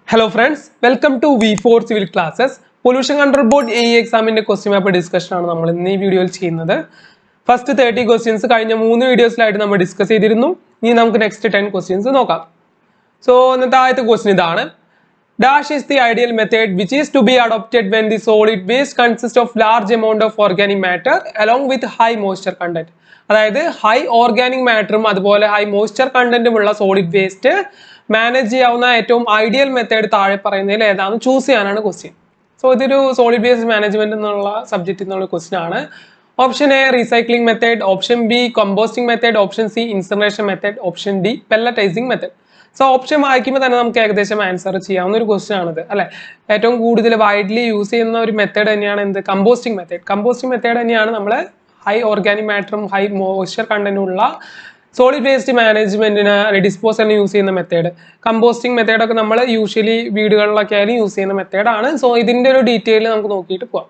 Hello friends, welcome to V4 Civil Classes. Pollution Control Board AE exam in question paper discussion ആണ് നമ്മൾ ഇന്ന് ഈ വീഡിയോയിൽ ചെയ്യുന്നത്. First 30 questions കഴിഞ്ഞ 3 വീഡിയോസിലായിട്ട് നമ്മൾ ഡിസ്കസ് ചെയ്തിരുന്നു. ഇനി നമുക്ക് നെക്സ്റ്റ് 10 questions നോക്കാം. So ഇന്നത്തെ ആദ്യത്തെ ക്വസ്റ്റ്യൻ ഇതാണ്. Dash is the ideal method which is to be adopted when the solid waste consists of large amount of organic matter along with high moisture content. അതായത് high organic മാറ്ററും അതുപോലെ high moisture കണ്ടന്റും ഉള്ള solid waste manage ചെയ്യാവുന്ന ഏറ്റവും ideal method താഴെ പറയുന്നതിൽ ഏതാണെന്ന് choose ചെയ്യാനാണ് question. So ഇതൊരു സോളിഡ് വേസ്റ്റ് മാനേജ്മെന്റ് എന്നുള്ള സബ്ജക്റ്റിൽ നിന്നുള്ള ക്വസ്റ്റ്യൻ ആണ്. Option A recycling method, option B composting method, option C incineration method, option D pelletizing method. So option വായിക്കുമ്പോൾ തന്നെ നമുക്ക് ഏകദേശം ആൻസർ ചെയ്യാവുന്ന ഒരു ക്വസ്റ്റ്യൻ ആണിത് അല്ലെ. ഏറ്റവും കൂടുതൽ വൈഡ്ലി യൂസ് ചെയ്യുന്ന ഒരു മെത്തേഡ് തന്നെയാണ് എന്ത്, കമ്പോസ്റ്റിംഗ് മെത്തേഡ്. കമ്പോസ്റ്റിംഗ് മെത്തേഡ് തന്നെയാണ് നമ്മൾ ഹൈ ഓർഗാനിക് മാറ്ററും ഹൈ മോയ്സ്ചർ കണ്ടന്റും ഉള്ള സോളിഡ് വേസ്റ്റ് മാനേജ്മെന്റിന് ഡിസ്പോസലിന് യൂസ് ചെയ്യുന്ന മെത്തേഡ്. കമ്പോസ്റ്റിംഗ് മെത്തേഡൊക്കെ നമ്മൾ യൂഷ്വലി വീടുകളിലൊക്കെ ആയാലും യൂസ് ചെയ്യുന്ന മെത്തേഡാണ്. സോ ഇതിന്റെ ഒരു ഡീറ്റെയിൽ നമുക്ക് നോക്കിയിട്ട് പോവാം.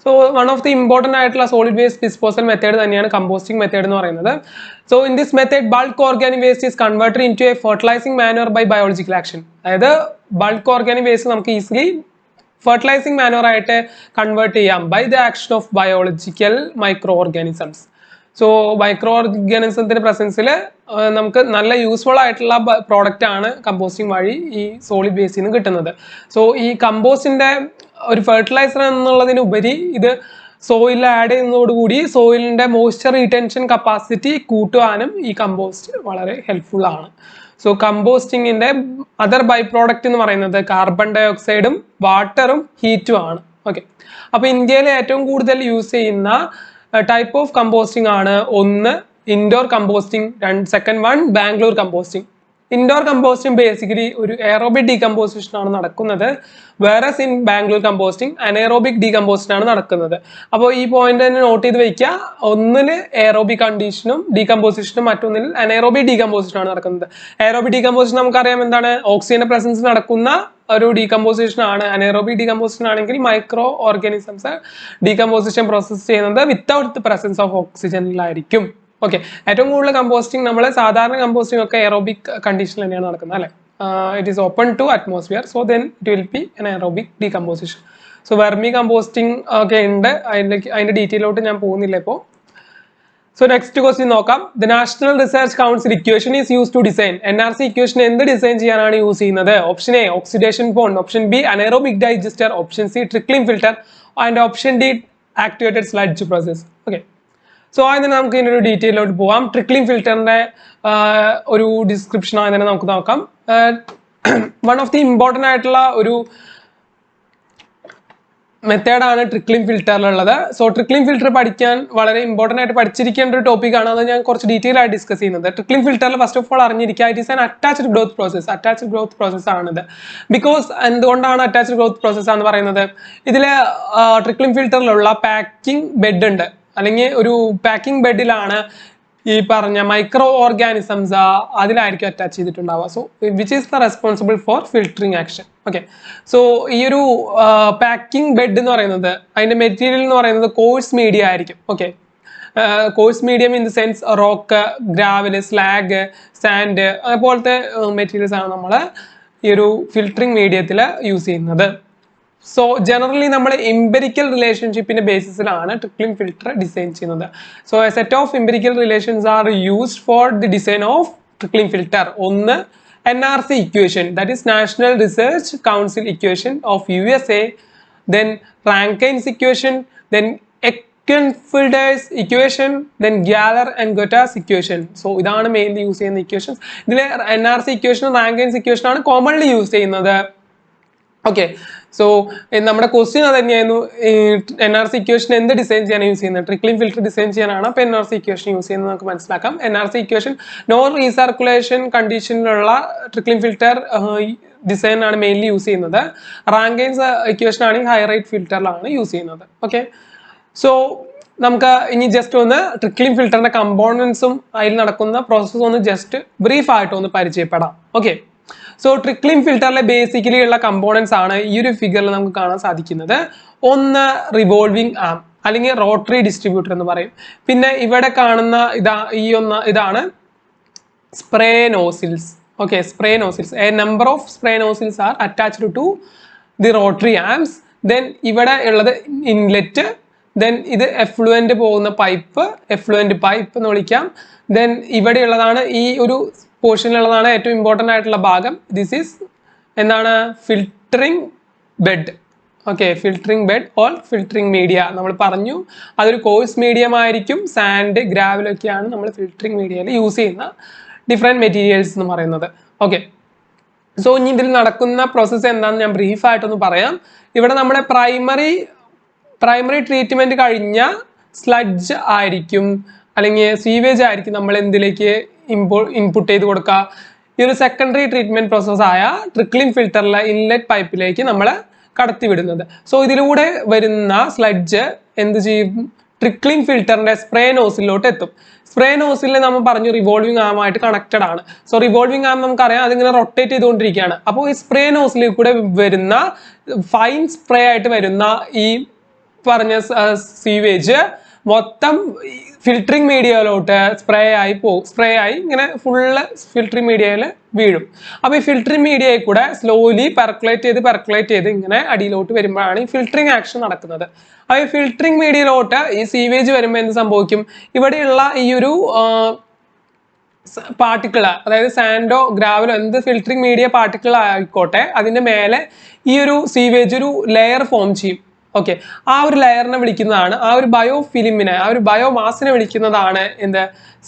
So one of the important ആയിട്ടുള്ള സോളിഡ് വേസ്റ്റ് ഡിസ്പോസൽ മെത്തേഡ് തന്നെയാണ് കമ്പോസ്റ്റിംഗ് മെത്തേഡ് എന്ന് പറയുന്നത്. So in this method bulk organic waste is converted into a fertilizing manure by biological action. അതായത് ബൾക്ക് ഓർഗാനിക് വേസ്റ്റ് നമുക്ക് easily fertilizing manure ആയിട്ട് convert ചെയ്യാം by the action of biological micro organisms. So micro ഓർഗാനിസത്തിന്റെ പ്രസൻസിൽ നമുക്ക് നല്ല useful ആയിട്ടുള്ള product ആണ് കമ്പോസ്റ്റിംഗ് വഴി ഈ സോളിഡ് വേസ്റ്റിൽ നിന്ന് കിട്ടുന്നത്. സോ ഈ കമ്പോസ്റ്റിന്റെ ഒരു ഫെർട്ടിലൈസർ എന്നുള്ളതിനുപരി ഇത് സോയിലിൽ ആഡ് ചെയ്യുന്നതോടുകൂടി സോയിലിന്റെ മോയ്സ്ചർ റീടെൻഷൻ കപ്പാസിറ്റി കൂട്ടുവാനും ഈ കമ്പോസ്റ്റ് വളരെ ഹെൽപ്ഫുൾ ആണ്. സോ കമ്പോസ്റ്റിങ്ങിന്റെ അതർ ബൈ പ്രോഡക്റ്റ് എന്ന് പറയുന്നത് കാർബൺ ഡൈ ഓക്സൈഡും വാട്ടറും ഹീറ്റും ആണ്. ഓക്കെ, അപ്പൊ ഇന്ത്യയിൽ ഏറ്റവും കൂടുതൽ യൂസ് ചെയ്യുന്ന ടൈപ്പ് ഓഫ് കമ്പോസ്റ്റിംഗ് ആണ് ഒന്ന് Indore composting, second one Bangalore composting. Indore composting basically ഒരു എയറോബിക് ഡീകമ്പോസിഷൻ ആണ് നടക്കുന്നത്, വേറെ in Bangalore composting anaerobic decomposition ആണ് നടക്കുന്നത്. അപ്പോൾ ഈ പോയിന്റ് തന്നെ നോട്ട് ചെയ്ത് വെക്കുക. ഒന്നില് എയറോബിക് കണ്ടീഷനും ഡീകമ്പോസിഷനും, മറ്റൊന്നിൽ അനേറോബിക് ഡീകമ്പോസിഷൻ ആണ് നടക്കുന്നത്. എയറോബിക് ഡീകമ്പോസിഷൻ നമുക്കറിയാം എന്താണ്, ഓക്സിജന്റെ പ്രസൻസ് നടക്കുന്ന ഒരു ഡീകമ്പോസിഷൻ ആണ്. അനേറോബിക് ഡീകമ്പോസിഷൻ ആണെങ്കിൽ മൈക്രോ ഓർഗാനിസംസ് ഡീകമ്പോസിഷൻ പ്രോസസ് ചെയ്യുന്നത് വിത്തൗട്ട് ദ പ്രസൻസ് ഓഫ് ഓക്സിജനിലായിരിക്കും. ഓക്കെ, ഏറ്റവും കൂടുതൽ കമ്പോസ്റ്റിംഗ് നമ്മൾ സാധാരണ കമ്പോസ്റ്റിംഗ് ഒക്കെ എയറോബിക് കണ്ടീഷനിൽ തന്നെയാണ് നടക്കുന്നത് അല്ലെ. It is open to atmosphere, so then it will be an aerobic decomposition. So vermi composting ഒക്കെ ഉണ്ട്, അതിന്റെ ഡീറ്റെയിലോട്ട് ഞാൻ പോകുന്നില്ല ഇപ്പോൾ. സോ നെക്സ്റ്റ് ക്വസ്റ്റ്യൻ നോക്കാം. The national research council equation is use to design. NRC equation എന്ത് ഡിസൈൻ ചെയ്യാനാണ് യൂസ് ചെയ്യുന്നത്? Option A oxidation pond, option B anaerobic digester, option C trickling filter and option D activated sludge process. Okay, so ആദ്യം തന്നെ നമുക്ക് ഇതിൻ്റെ ഒരു ഡീറ്റെയിലോട്ട് പോവാം. Trickling ഫിൽറ്ററിന്റെ ഒരു ഡിസ്ക്രിപ്ഷൻ ആദ്യം തന്നെ നമുക്ക് നോക്കാം. വൺ ഓഫ് ദി ഇമ്പോർട്ടൻ്റ് ആയിട്ടുള്ള ഒരു മെത്തേഡാണ് ട്രിക്ലിംഗ് ഫിൽറ്ററിലുള്ളത്. സോ ട്രിക്ലിംഗ് ഫിൽറ്റർ പഠിക്കാൻ വളരെ ഇമ്പോർട്ടൻ്റ് ആയിട്ട് പഠിച്ചിരിക്കേണ്ട ഒരു ടോപ്പിക്കാണ്. അത് ഞാൻ കുറച്ച് ഡീറ്റെയിൽ ആയിട്ട് ഡിസ്കസ് ചെയ്യുന്നത്. ട്രിക്ലിംഗ് ഫിൽറ്ററിൽ ഫസ്റ്റ് ഓഫ് ഓൾ അറിഞ്ഞിരിക്കുക, it is an attached growth process. Attached growth process ആണിത്. ബിക്കോസ് എന്തുകൊണ്ടാണ് അറ്റാച്ച്ഡ് ഗ്രോത്ത് പ്രോസസ് എന്ന് പറയുന്നത്? ഇതിൽ ട്രിക്ലിംഗ് ഫിൽറ്ററിലുള്ള പാക്കിംഗ് ബെഡ് ഉണ്ട്, അല്ലെങ്കിൽ ഒരു പാക്കിംഗ് ബെഡിലാണ് ഈ പറഞ്ഞ മൈക്രോ ഓർഗാനിസംസ് അതിലായിരിക്കും അറ്റാച്ച് ചെയ്തിട്ടുണ്ടാവുക. So which is the responsible for filtering action. Okay, so ഈ ഒരു പാക്കിംഗ് ബെഡ് എന്ന് പറയുന്നത് അതിന്റെ മെറ്റീരിയൽ എന്ന് പറയുന്നത് കോഴ്സ് മീഡിയ ആയിരിക്കും. Okay, coarse medium in the sense rock, gravel, slag, sand അതുപോലത്തെ മെറ്റീരിയൽസ് ആണ് നമ്മൾ ഈ ഒരു ഫിൽറ്ററിങ് മീഡിയത്തിൽ യൂസ് ചെയ്യുന്നത്. സോ ജനറലി നമ്മൾ എംപിരിക്കൽ റിലേഷൻഷിപ്പിന്റെ ബേസിസിലാണ് ട്രിക്ലിംഗ് ഫിൽറ്റർ ഡിസൈൻ ചെയ്യുന്നത്. So a set of empirical relations are used for the design of trickling filter. ഒന്ന് NRC equation, that is National research council equation of USA, then Rankin's equation, then Eckenfelder's equation, then ഗ്യാലർ and Gotaas equation. So ഇതാണ് mainly use ചെയ്യുന്ന equations. ഇതിൽ NRC ഇക്വേഷനും Rankin's ഇക്വേഷനാണ് commonly use ചെയ്യുന്നത്. Okay, so നമ്മുടെ question അത് തന്നെയായിരുന്നു, NRC equation എന്ത് ഡിസൈൻ ചെയ്യാൻ യൂസ് ചെയ്യുന്നത്? ട്രിക്ലിംഗ് ഫിൽറ്റർ ഡിസൈൻ ചെയ്യാനാണ് അപ്പോൾ NRC ഇക്വേഷൻ യൂസ് ചെയ്യുന്നത് നമുക്ക് മനസ്സിലാക്കാം. NRC ഇക്വേഷൻ നോ റീസർക്കുലേഷൻ കണ്ടീഷനിലുള്ള ട്രിക്ലിംഗ് ഫിൽറ്റർ ഡിസൈൻ ആണ് മെയിൻലി യൂസ് ചെയ്യുന്നത്. റാങ്കൈൻസ് ഇക്വേഷൻ ആണെങ്കിൽ ഹൈ റേറ്റ് ഫിൽറ്ററിലാണ് യൂസ് ചെയ്യുന്നത്. ഓക്കെ, സോ നമുക്ക് ഇനി ജസ്റ്റ് ഒന്ന് ട്രിക്ലിംഗ് ഫിൽറ്ററിന്റെ കമ്പോണൻസും അതിൽ നടക്കുന്ന പ്രോസസ്സും ഒന്ന് ജസ്റ്റ് ബ്രീഫ് ആയിട്ട് ഒന്ന് പരിചയപ്പെടാം. ഓക്കെ, സോ ട്രിക്ലിംഗ് ഫിൽറ്ററിലെ ബേസിക്കലി ഉള്ള കമ്പോണൻസ് ആണ് ഈ ഒരു ഫിഗറിൽ നമുക്ക് കാണാൻ സാധിക്കുന്നത്. ഒന്ന് റിവോൾവിംഗ് ആം അല്ലെങ്കിൽ റോട്ടറി ഡിസ്ട്രിബ്യൂട്ടർ എന്ന് പറയും. പിന്നെ ഇവിടെ കാണുന്ന ഇതാണ് spray nozzles. Okay, spray nozzles. A number of spray nozzles are attached to the rotary arms. Then ഇവിടെ ഉള്ളത് ഇൻലെറ്റ്, then ഇത് എഫ്ലുവൻ്റ് പോകുന്ന പൈപ്പ്, എഫ്ലുവൻ്റ് പൈപ്പ് എന്ന് വിളിക്കാം. then ഇവിടെ ഉള്ളതാണ് ഈ ഒരു പോർഷനിലുള്ളതാണ് ഏറ്റവും ഇമ്പോർട്ടൻ്റ് ആയിട്ടുള്ള ഭാഗം. ദിസ് ഈസ് എന്താണ് filtering bed. Okay, filtering bed or filtering media നമ്മൾ പറഞ്ഞു. അതൊരു കോഴ്സ് മീഡിയം ആയിരിക്കും. സാൻഡ്, ഗ്രാവലൊക്കെയാണ് നമ്മൾ ഫിൽറ്ററിങ് മീഡിയയിൽ യൂസ് ചെയ്യുന്ന ഡിഫറെൻറ്റ് മെറ്റീരിയൽസ് എന്ന് പറയുന്നത്. ഓക്കെ, സോ ഇനി ഇതിൽ നടക്കുന്ന പ്രോസസ്സ് എന്താണെന്ന് ഞാൻ ബ്രീഫായിട്ടൊന്ന് പറയാം. ഇവിടെ നമ്മുടെ പ്രൈമറി ട്രീറ്റ്മെൻറ്റ് കഴിഞ്ഞ സ്ലഡ്ജ് ആയിരിക്കും അല്ലെങ്കിൽ സീവേജ് ആയിരിക്കും നമ്മൾ എന്തിലേക്ക് ഇൻപുട്ട് ചെയ്ത് കൊടുക്കുക. ഈ ഒരു സെക്കൻഡറി ട്രീറ്റ്മെൻറ്റ് പ്രോസസ്സായ ട്രിക്ലിംഗ് ഫിൽറ്ററിലെ ഇൻലെറ്റ് പൈപ്പിലേക്ക് നമ്മൾ കടത്തിവിടുന്നത്. സോ ഇതിലൂടെ വരുന്ന സ്ലഡ്ജ് എന്ത് ചെയ്യും? ട്രിക്ലിംഗ് ഫിൽറ്ററിൻ്റെ സ്പ്രേ നോസിലോട്ട് എത്തും. സ്പ്രേ നോസിൽ നമ്മൾ പറഞ്ഞു റിവോൾവിംഗ് ആമായിട്ട് കണക്റ്റഡ് ആണ്. സോ റിവോൾവിംഗ് ആം നമുക്കറിയാം അതിങ്ങനെ റൊട്ടേറ്റ് ചെയ്തുകൊണ്ടിരിക്കുകയാണ്. അപ്പോൾ ഈ സ്പ്രേ നോസിൽ കൂടെ വരുന്ന ഫൈൻ സ്പ്രേ ആയിട്ട് വരുന്ന ഈ പറഞ്ഞ സീവേജ് മൊത്തം ഫിൽറ്ററിംഗ് മീഡിയയിലോട്ട് സ്പ്രേ ആയി ഇങ്ങനെ ഫുള്ള് ഫിൽറ്ററിംഗ് മീഡിയയിൽ വീഴും. അപ്പോൾ ഈ ഫിൽറ്ററിംഗ് മീഡിയയിൽ കൂടെ സ്ലോലി പെർക്കുലേറ്റ് ചെയ്ത് ഇങ്ങനെ അടിയിലോട്ട് വരുമ്പോഴാണ് ഈ ഫിൽറ്ററിംഗ് ആക്ഷൻ നടക്കുന്നത്. അപ്പോൾ ഈ ഫിൽറ്ററിംഗ് മീഡിയയിലോട്ട് ഈ സീവേജ് വരുമ്പോൾ എന്ത് സംഭവിക്കും? ഇവിടെയുള്ള ഈ ഒരു പാർട്ടിക്കിൾ, അതായത് സാൻഡോ ഗ്രാവലോ എന്ത് ഫിൽറ്ററിംഗ് മീഡിയ പാർട്ടിക്കിൾ ആയിക്കോട്ടെ, അതിൻ്റെ മേലെ ഈ ഒരു സീവേജ് ഒരു ലെയർ ഫോം ചെയ്യും. ഓക്കെ, ആ ഒരു ലെയറിനെ വിളിക്കുന്നതാണ്, ആ ഒരു ബയോഫിലിമിനെ, ആ ഒരു ബയോമാസിനെ വിളിക്കുന്നതാണ് എന്ത്?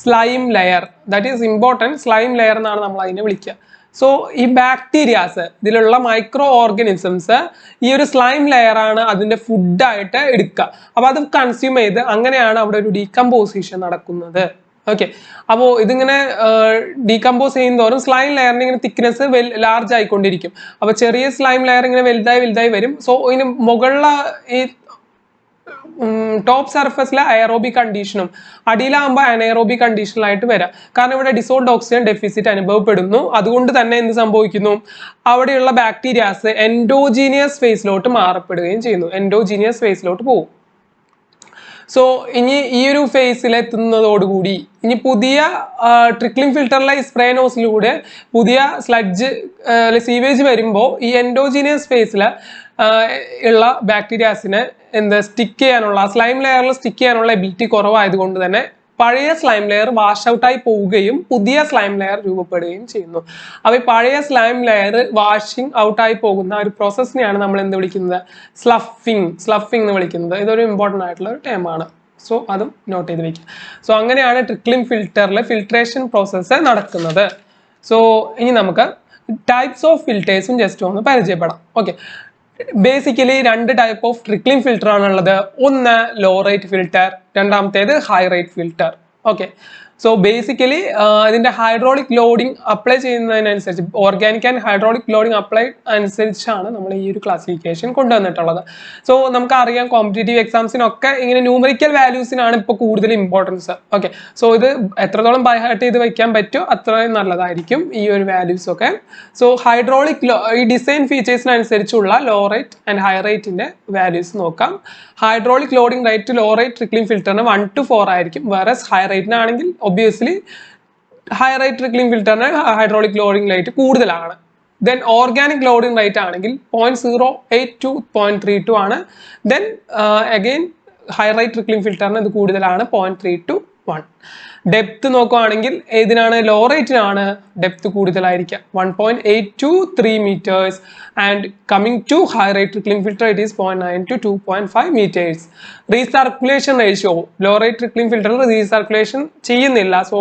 Slime layer. That is important. Slime layer എന്നാണ് നമ്മൾ അതിനെ വിളിക്കുക. സോ ഈ ബാക്ടീരിയാസ്, ഇതിലുള്ള മൈക്രോ ഓർഗനിസംസ് ഈ ഒരു സ്ലൈം ലെയറാണ് അതിൻ്റെ ഫുഡായിട്ട് എടുക്കുക. അപ്പോൾ അത് കൺസ്യൂം ചെയ്ത് അങ്ങനെയാണ് അവിടെ ഒരു ഡീകമ്പോസിഷൻ നടക്കുന്നത്. ഓക്കെ, അപ്പോൾ ഇതിങ്ങനെ ഡീകമ്പോസ് ചെയ്യുന്നതോറും സ്ലൈം ലെയറിന് ഇങ്ങനെ തിക്നെസ് ലാർജ് ആയിക്കൊണ്ടിരിക്കും. അപ്പോൾ ചെറിയ സ്ലൈം ലെയർ ഇങ്ങനെ വലുതായി വരും. സോ ഇതിന് മുകളിലെ ഈ ടോപ്പ് സർഫസിലെ അയറോബിക് കണ്ടീഷനും അടിയിലാകുമ്പോൾ അനൈറോബിക് കണ്ടീഷനിലായിട്ട് വരാം. കാരണം ഇവിടെ ഡിസോൾഡ് ഓക്സിജൻ ഡെഫിസിറ്റ് അനുഭവപ്പെടുന്നു. അതുകൊണ്ട് തന്നെ എന്ത് സംഭവിക്കുന്നു? അവിടെയുള്ള ബാക്ടീരിയാസ് എൻഡോജീനിയസ് ഫേസിലോട്ട് മാറപ്പെടുകയും ചെയ്യുന്നു. എൻഡോജീനിയസ് ഫേസിലോട്ട് പോകും. സോ ഇനി ഈ ഒരു ഫേസിലെത്തുന്നതോടുകൂടി ഇനി പുതിയ ട്രിക്ലിംഗ് ഫിൽറ്ററിലെ സ്പ്രേ നോസിലൂടെ പുതിയ സ്ലഡ്ജ് സീവേജ് വരുമ്പോൾ ഈ എൻഡോജീനിയസ് ഫേസിൽ ഉള്ള ബാക്ടീരിയാസിനെ സ്റ്റിക്ക് ചെയ്യാനുള്ള, സ്ലൈം ലെയറിൽ സ്റ്റിക്ക് ചെയ്യാനുള്ള എബിലിറ്റി കുറവായതുകൊണ്ട് തന്നെ പഴയ സ്ലൈം ലെയർ വാഷ് ഔട്ടായി പോവുകയും പുതിയ സ്ലൈം ലെയർ രൂപപ്പെടുകയും ചെയ്യുന്നു. അപ്പോൾ ഈ പഴയ സ്ലൈം ലെയർ വാഷിംഗ് ഔട്ടായി പോകുന്ന ഒരു പ്രോസസ്സിനെയാണ് നമ്മൾ എന്ത് വിളിക്കുന്നത്? സ്ലഫിംഗ് എന്ന് വിളിക്കുന്നത്. ഇതൊരു ഇമ്പോർട്ടൻ്റ് ആയിട്ടുള്ള ഒരു ടേമാണ്. സോ അതും നോട്ട് ചെയ്ത് വയ്ക്കുക. സോ അങ്ങനെയാണ് ട്രിക്ലിംഗ് ഫിൽറ്ററിലെ ഫിൽട്രേഷൻ പ്രോസസ്സ് നടക്കുന്നത്. സോ ഇനി നമുക്ക് ടൈപ്സ് ഓഫ് ഫിൽറ്റേഴ്സും ജസ്റ്റ് ഒന്ന് പരിചയപ്പെടാം. ഓക്കെ, ബേസിക്കലി രണ്ട് ടൈപ്പ് ഓഫ് ട്രിക്ലിംഗ് ഫിൽറ്റർ ആണുള്ളത്. ഒന്ന് ലോ റേറ്റ് ഫിൽറ്റർ, രണ്ടാമത്തേത് high rate filter. Okay, so basically ഇതിൻ്റെ ഹൈഡ്രോളിക് ലോഡിംഗ് അപ്ലൈ ചെയ്യുന്നതിനനുസരിച്ച്, organic and hydraulic loading apply അനുസരിച്ചാണ് നമ്മൾ ഈ ഒരു ക്ലാസിഫിക്കേഷൻ കൊണ്ടുവന്നിട്ടുള്ളത്. സോ നമുക്കറിയാം കോമ്പറ്റേറ്റീവ് എക്സാംസിനൊക്കെ ഇങ്ങനെ ന്യൂമറിക്കൽ വാല്യൂസിനാണ് ഇപ്പോൾ കൂടുതൽ ഇമ്പോർട്ടൻസ്. ഓക്കെ, സോ ഇത് എത്രത്തോളം ബൈ ഹാർട്ട് ചെയ്ത് വെക്കാൻ പറ്റുമോ അത്രയും നല്ലതായിരിക്കും ഈ ഒരു വാല്യൂസ് ഒക്കെ. സോ ഹൈഡ്രോളിക് ഈ ഡിസൈൻ ഫീച്ചേഴ്സിനനുസരിച്ചുള്ള ലോ റേറ്റ് ആൻഡ് ഹൈ റേറ്റിൻ്റെ വാല്യൂസ് നോക്കാം. Hydraulic loading rate low rate trickling ഫിൽറ്ററിന് 1 to 4 ആയിരിക്കും. വേറെ ഹൈ റേറ്റിനാണെങ്കിൽ ഒബ്വിയസ്ലി ഹൈ റേറ്റ് ട്രിക്ലിംഗ് ഫിൽറ്ററിന് ഹൈഡ്രോളിക് ലോഡിംഗ് റേറ്റ് കൂടുതലാണ്. ദെൻ ഓർഗാനിക് ലോഡിംഗ് റേറ്റ് ആണെങ്കിൽ 0.08 to 0.32 ആണ്. Then again high rate trickling ഫിൽറ്ററിന് ഇത് കൂടുതലാണ്, 0.3 to 1. ഡെപ്ത് നോക്കുകയാണെങ്കിൽ ഏതിനാണ്? ലോ റേറ്റിനാണ് ഡെപ്ത് കൂടുതലായിരിക്കുക, 1.8 to 3 meters. And coming to high rate trickling filter it is 0.9 to 2.5 meters. Recirculation ratio low rate trickling ഫിൽറ്ററിൽ റീസർക്കുലേഷൻ ചെയ്യുന്നില്ല. സോ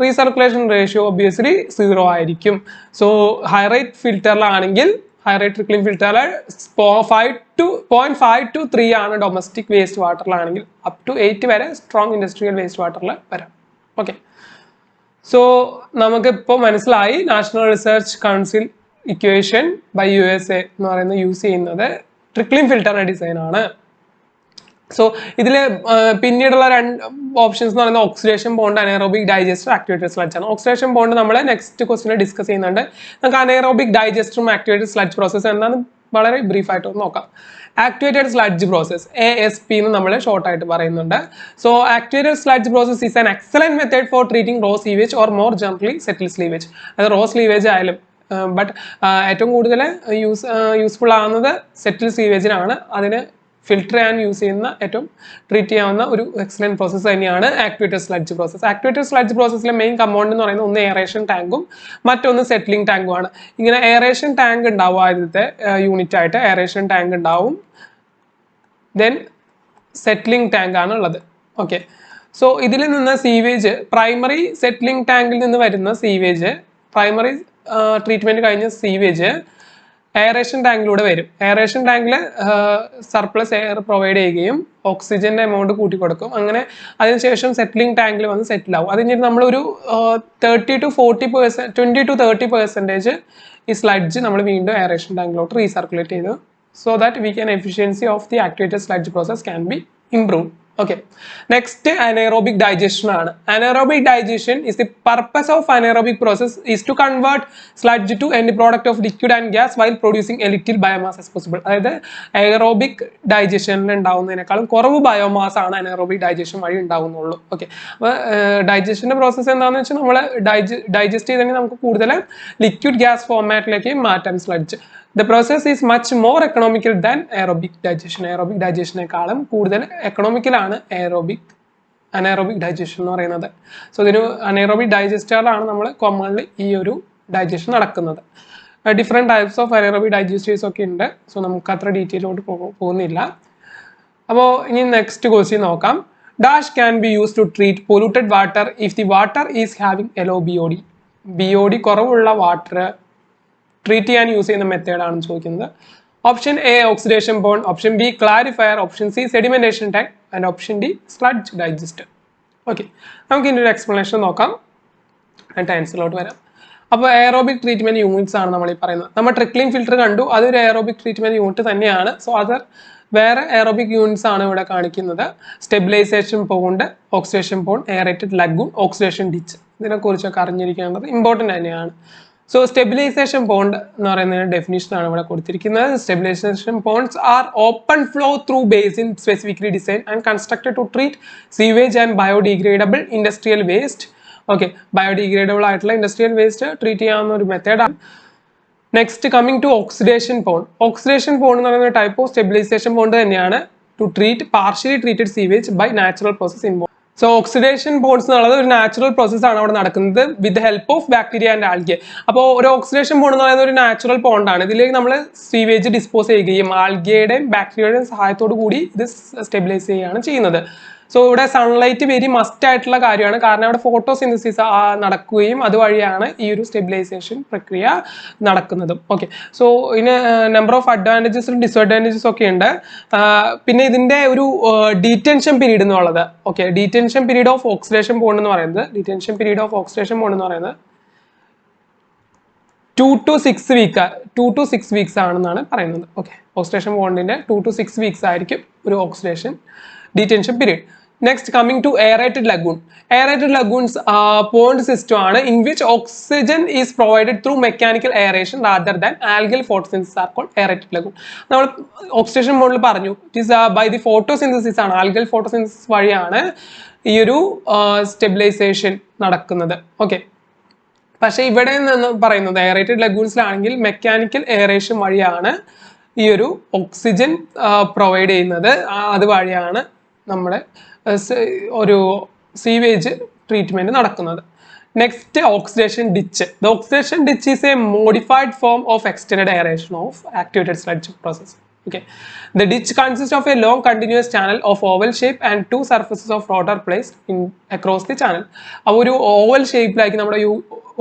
റീസർക്കുലേഷൻ റേഷ്യോ ഒബ്വിയസ്ലി 0 ആയിരിക്കും. സോ ഹൈ റേറ്റ് ഫിൽറ്ററിലാണെങ്കിൽ, ഹൈ റേറ്റ് ട്രിക്ലിംഗ് ഫിൽറ്ററിൽ 0.5 to 3 ആണ് domestic waste വാട്ടറിലാണെങ്കിൽ, up to 8 വരെ strong industrial waste വാട്ടറിൽ വരാം. ഓക്കെ, സോ നമുക്കിപ്പോൾ മനസ്സിലായി national research council equation by USA എന്ന് പറയുന്നത് യൂസ് ചെയ്യുന്നത് ട്രിക്ലിംഗ് ഫിൽറ്ററിന്റെ ഡിസൈനാണ്. സോ ഇതിൽ പിന്നീടുള്ള രണ്ട് ഓപ്ഷൻസ് എന്ന് പറയുന്നത് oxidation bond, anaerobic digester, activated sludge ആണ്. ഓക്സിഡേഷൻ ബോണ്ട് നമ്മൾ നെക്സ്റ്റ് ക്വസ്റ്റിനെ ഡിസ്കസ് ചെയ്യുന്നുണ്ട്. നമുക്ക് അനൈറോബിക് ഡൈജസ്റ്ററും ആക്ടിവേറ്റഡ് സ്ലഡ്ജ് പ്രോസസ്സ് എന്താണെന്ന് വളരെ ബ്രീഫായിട്ട് ഒന്ന് നോക്കാം. ആക്ടിവേറ്റഡ് സ്ലഡ്ജ് പ്രോസസ് ASP എന്ന് നമ്മൾ ഷോർട്ടായിട്ട് പറയുന്നുണ്ട്. So activated sludge process is an excellent method for treating raw sewage or more generally settle സ്ലീവേജ്. അത് റോ സ്ലീവേജ് ആയാലും ബട്ട് ഏറ്റവും കൂടുതൽ യൂസ്ഫുൾ ആവുന്നത് സെറ്റിൽ സീവേജിനാണ്. അതിന് ഫിൽട്ടർ ചെയ്യാൻ യൂസ് ചെയ്യുന്ന ഏറ്റവും ട്രീറ്റ് ചെയ്യാവുന്ന ഒരു എക്സലന്റ് പ്രോസസ്സ് തന്നെയാണ് activated sludge process. Activated sludge പ്രോസസ്സിലെ മെയിൻ കമ്പൗണ്ട് എന്ന് പറയുന്നത് ഒന്ന് എയറേഷൻ ടാങ്കും മറ്റൊന്ന് സെറ്റിലിംഗ് ടാങ്കും ആണ്. ഇങ്ങനെ എയറേഷൻ ടാങ്ക് ഉണ്ടാവും ആദ്യത്തെ യൂണിറ്റ് ആയിട്ട് എയറേഷൻ ടാങ്ക് ഉണ്ടാവും, ദെൻ സെറ്റിലിംഗ് ടാങ്ക് ആണ് ഉള്ളത്. ഓക്കെ, സോ ഇതിൽ നിന്ന് സീവേജ് പ്രൈമറി സെറ്റിലിംഗ് ടാങ്കിൽ നിന്ന് വരുന്ന സീവേജ്, പ്രൈമറി ട്രീറ്റ്മെന്റ് കഴിഞ്ഞ സീവേജ് എയറേഷൻ ടാങ്കിലൂടെ വരും. എയറേഷൻ ടാങ്കിൽ സർപ്ലസ് എയർ പ്രൊവൈഡ് ചെയ്യുകയും ഓക്സിജന്റെ എമൗണ്ട് കൂട്ടി കൊടുക്കും. അങ്ങനെ അതിനുശേഷം സെറ്റിലിംഗ് ടാങ്കിൽ വന്ന് സെറ്റിൽ ആവും. അത് കഴിഞ്ഞിട്ട് നമ്മളൊരു 20 to 30% ഈ സ്ലഡ്ജ് നമ്മൾ വീണ്ടും എയറേഷൻ ടാങ്കിലോട്ട് റീസർക്കുലേറ്റ് ചെയ്തു. So that we can efficiency of the activated sludge process can be improve. Okay, next anaerobic digestion ആണ്. Anaerobic digestion is the purpose of anaerobic process is to convert sludge to end product of liquid and gas while producing a little biomass as possible. അതായത് aerobic digestion ഉണ്ടാവുന്നതിനേക്കാളും കുറവ് biomass ആണ് anaerobic digestion വഴി ഉണ്ടാവുന്നുള്ളൂ. Okay, അപ്പോൾ ഡൈജഷൻ്റെ process എന്താണെന്ന് വെച്ചാൽ നമ്മൾ digest ചെയ്തെങ്കിൽ നമുക്ക് കൂടുതൽ ലിക്വിഡ് ഗ്യാസ് ഫോർമാറ്റിലേക്ക് മാറ്റാം sludge. The process is much more economical than aerobic digestion. Aerobic digestion-നെക്കാളും കൂടുതൽ എക്കണോമിക്കൽ ആണ് anaerobic digestion എന്ന് പറയുന്നത്. സോ ഇതൊരു anaerobic digester-ലാണ് നമ്മൾ കോമൺലി ഈ ഒരു ഡൈജഷൻ നടക്കുന്നത്. Different types of anaerobic digesters ഒക്കെ ഉണ്ട്. സോ നമുക്ക് അത്ര ഡീറ്റെയിലോട്ട് പോകുന്നില്ല. അപ്പോൾ ഇനി നെക്സ്റ്റ് ക്വസ്റ്റ്യൻ നോക്കാം. Dash can be used to treat polluted water if the water is having a low BOD. BOD കുറവുള്ള വാട്ടർ ട്രീറ്റ് ചെയ്യാൻ യൂസ് ചെയ്യുന്ന മെത്തേഡാണ് ചോദിക്കുന്നത്. Option A oxidation pond, option B clarifier, option C sedimentation tank and option D sludge digester. Okay, നമുക്ക് ഇതിൻ്റെ ഒരു explanation നോക്കാം എന്നിട്ട് ആൻസറിലോട്ട് വരാം. അപ്പോൾ എയറോബിക് ട്രീറ്റ്മെന്റ് യൂണിറ്റ്സ് ആണ് നമ്മൾ ഈ പറയുന്നത്. നമ്മൾ ട്രിക്ലിംഗ് ഫിൽറ്റർ കണ്ടു, അതൊരു എയറോബിക് ട്രീറ്റ്മെന്റ് യൂണിറ്റ് തന്നെയാണ്. സോ അത് വേറെ എയറോബിക് യൂണിറ്റ്സ് ആണ് ഇവിടെ കാണിക്കുന്നത്. Stabilization pond, oxidation pond, aerated lagoon, oxidation ditch, ഇതിനെക്കുറിച്ചൊക്കെ അറിഞ്ഞിരിക്കേണ്ടത് ഇമ്പോർട്ടൻ്റ് തന്നെയാണ്. സോ സ്റ്റെബിലൈസേഷൻ പോണ്ട് എന്ന് പറയുന്ന ഡെഫിനിഷൻ ആണ് ഇവിടെ കൊടുത്തിരിക്കുന്നത്. Stabilization ponds are open flow through basin specifically design and constructed to treat sewage and biodegradable industrial waste. Okay, biodegradable ആയിട്ടുള്ള industrial waste treat ചെയ്യാവുന്ന ഒരു മെത്തേഡാണ്. Next coming to oxidation pond. Oxidation pond എന്ന് പറയുന്ന type of stabilization pond തന്നെയാണ് to treat partially treated sewage by natural process involve. So oxidation ponds എന്നുള്ളത് ഒരു natural process ആണ് അവിടെ നടക്കുന്നത് with help of bacteria and algae. അപ്പോൾ ഒരു ഓക്സിഡേഷൻ ബോണ്ട് എന്ന് പറയുന്നത് ഒരു നാച്ചുറൽ ബോണ്ടാണ്. ഇതിലേക്ക് നമ്മൾ സീവേജ് ഡിസ്പോസ് ചെയ്യുകയും ആൽഗയുടെയും ബാക്ടീരിയയുടെയും സഹായത്തോടു കൂടി ഇത് സ്റ്റെബിലൈസ് ചെയ്യുകയാണ് ചെയ്യുന്നത്. സോ ഇവിടെ സൺലൈറ്റ് വെരി മസ്റ്റ് ആയിട്ടുള്ള കാര്യമാണ്, കാരണം അവിടെ ഫോട്ടോസിന്തസിസ് നടക്കുകയും അതുവഴിയാണ് ഈ ഒരു സ്റ്റെബിലൈസേഷൻ പ്രക്രിയ നടക്കുന്നതും. ഓക്കെ, സോ ഇതിന് നമ്പർ ഓഫ് അഡ്വാൻറ്റേജസും ഡിസ്അഡ്വാൻറ്റേജസ് ഒക്കെ ഉണ്ട്. പിന്നെ ഇതിൻ്റെ ഒരു ഡീറ്റൻഷൻ പീരീഡ് എന്നുള്ളത്, okay, detention period of oxidation pond എന്ന് പറയുന്നത് 2 to 6 weeks ആണെന്നാണ് പറയുന്നത്. ഓക്കെ, ഓക്സിഡേഷൻ ബോണ്ടിന്റെ 2 to 6 weeks ആയിരിക്കും ഒരു oxidation detention period. Next coming to aerated lagoon. Aerated lagoons pond system ആണ് in which oxygen is provided through mechanical aeration rather than algal photosynthesis are called aerated lagoon. നമ്മൾ oxidation ബോണ്ടിൽ പറഞ്ഞു it is by the photosynthesis ആണ്, algal photosynthesis വഴിയാണ് ഈ ഒരു stabilisation നടക്കുന്നത്. Okay, പക്ഷേ ഇവിടെ നിന്ന് പറയുന്നത് എയറേറ്റഡ് ലഗൂൺസിലാണെങ്കിൽ മെക്കാനിക്കൽ എയറേഷൻ വഴിയാണ് ഈ ഒരു ഓക്സിജൻ പ്രൊവൈഡ് ചെയ്യുന്നത്. അതുവഴിയാണ് നമ്മുടെ ഒരു സീവേജ് ട്രീറ്റ്മെന്റ് നടക്കുന്നത്. Next oxidation ditch. The oxidation ditch is A modified form of extended aeration of activated sludge process. Okay, the ditch consists of a long continuous channel of oval shape and 2 surfaces of rotor placed across the channel. ഒരു oval ഷേപ്പിലാക്കി നമ്മുടെ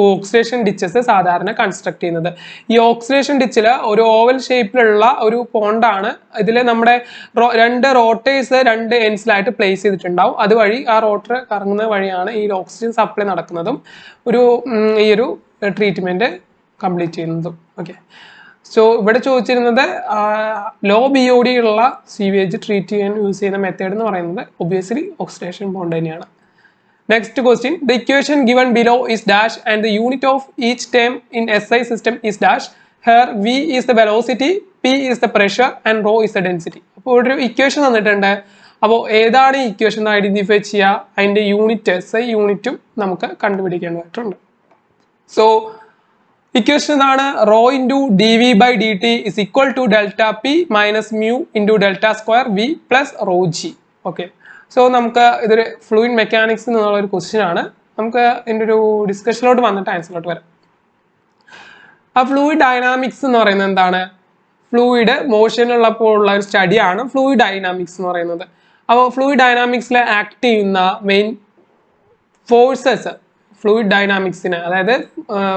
oxidation ditches സാധാരണ construct ചെയ്യുന്നത്. ഈ oxidation ഡിച്ചിൽ ഒരു oval ഷേപ്പിലുള്ള ഒരു പോണ്ടാണ്. ഇതിൽ നമ്മുടെ 2 റോട്ടേഴ്സ് 2 എൻഡ്സിലായിട്ട് പ്ലേസ് ചെയ്തിട്ടുണ്ടാവും. അതുവഴി ആ റോട്ടർ കറങ്ങുന്ന വഴിയാണ് ഈ ഓക്സിജൻ സപ്ലൈ നടക്കുന്നതും ഈ ഒരു ട്രീറ്റ്മെന്റ് കംപ്ലീറ്റ് ചെയ്യുന്നതും. ഓക്കെ, സോ ഇവിടെ ചോദിച്ചിരുന്നത് ലോ BOD ഉള്ള സീവേജ് ട്രീറ്റ് ചെയ്യാൻ യൂസ് ചെയ്യുന്ന മെത്തേഡ് എന്ന് പറയുന്നത് ഒബ്വിയസ്ലി ഓക്സിഡേഷൻ ബോണ്ട് തന്നെയാണ്. Next question. The equation given below is dash and the unit of each term in SI system is dash. Here V is the velocity, P is the pressure and rho is the density. അപ്പോൾ ഒരു equation തന്നിട്ടുണ്ട്. അപ്പോൾ ഏതാണ് ഈ equation എന്ന് identify ചെയ്യുക, അതിൻ്റെ unit SI യൂണിറ്റും നമുക്ക് കണ്ടുപിടിക്കേണ്ടതായിട്ടുണ്ട്. സോ ഇക്വേഷൻ ഇതാണ്, rho into dV/dt is equal to delta P minus mu into delta square V plus rho G. Okay, so നമുക്ക് ഇതൊരു ഫ്ലൂയിഡ് മെക്കാനിക്സ് എന്നുള്ള ഒരു ക്വസ്റ്റ്യൻ ആണ്. നമുക്ക് ഇതിൻ്റെ ഒരു ഡിസ്കഷനിലോട്ട് വന്നിട്ട് ആൻസറിലോട്ട് വരാം. ആ ഫ്ലൂയിഡ് ഡൈനാമിക്സ് എന്ന് പറയുന്നത് എന്താണ്? ഫ്ലൂയിഡ് മോഷനിലുള്ളപ്പോൾ ഉള്ള ഒരു സ്റ്റഡിയാണ് ഫ്ലൂയിഡ് ഡൈനാമിക്സ് എന്ന് പറയുന്നത്. അപ്പോൾ ഫ്ലൂയിഡ് ഡൈനാമിക്സിൽ ആക്ട് ചെയ്യുന്ന മെയിൻ ഫോഴ്സസ് ഫ്ലൂയിഡ് ഡൈനാമിക്സിന്, അതായത്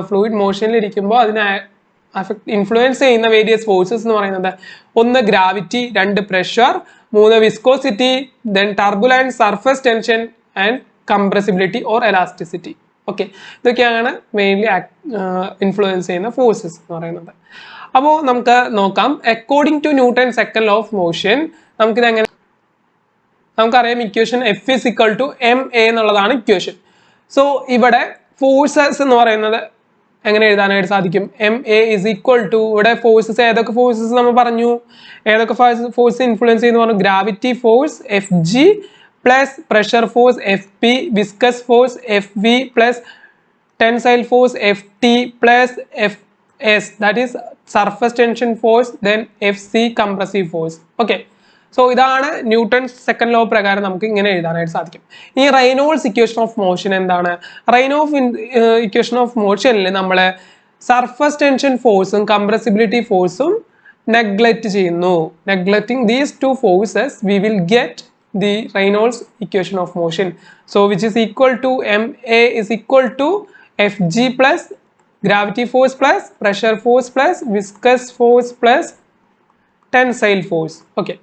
ഫ്ലൂയിഡ് മോഷനിൽ ഇരിക്കുമ്പോൾ അതിനെ ഇൻഫ്ലുവൻസ് ചെയ്യുന്ന വേരിയസ് ഫോഴ്സസ് എന്ന് പറയുന്നത് ഒന്ന് ഗ്രാവിറ്റി, രണ്ട് പ്രഷർ, മൂന്ന് viscosity, then turbulence, surface tension and compressibility or elasticity. Okay, ഇതൊക്കെയാണ് മെയിൻലി ഇൻഫ്ലുവൻസ് ചെയ്യുന്ന ഫോഴ്സസ് എന്ന് പറയുന്നത്. അപ്പോൾ നമുക്ക് നോക്കാം. According two newton second law of motion നമുക്കിത് എങ്ങനെ, നമുക്കറിയാം equation F is equal to ma എന്നുള്ളതാണ് ഇക്വേഷൻ. സോ ഇവിടെ ഫോഴ്സസ് എന്ന് പറയുന്നത് എങ്ങനെ എഴുതാനായിട്ട് സാധിക്കും? ma is equal to, ഇവിടെ ഫോഴ്സസ് ഏതൊക്കെ ഫോഴ്സസ് നമ്മൾ പറഞ്ഞു, ഏതൊക്കെ ഫോഴ്സ് ഇൻഫ്ലുവൻസ് ചെയ്യുന്ന പറഞ്ഞു? Gravity force Fg plus pressure force Fp, viscous force Fv plus tensile force Ft plus Fs, that is surface tension force, then Fc compressive force. Okay, so ഇതാണ് newton second law പ്രകാരം നമുക്ക് ഇങ്ങനെ എഴുതാനായിട്ട് സാധിക്കും. ഈ Reynolds equation of motion എന്താണ്? Equation of മോഷനിൽ നമ്മൾ surface tension ഫോഴ്സും കംപ്രസിബിലിറ്റി ഫോഴ്സും നെഗ്ലക്റ്റ് ചെയ്യുന്നു. Neglecting these two forces we will get the Reynolds equation of motion, so which is equal to ma is equal to Fg plus gravity force plus pressure force plus viscous force plus tensile force. Okay,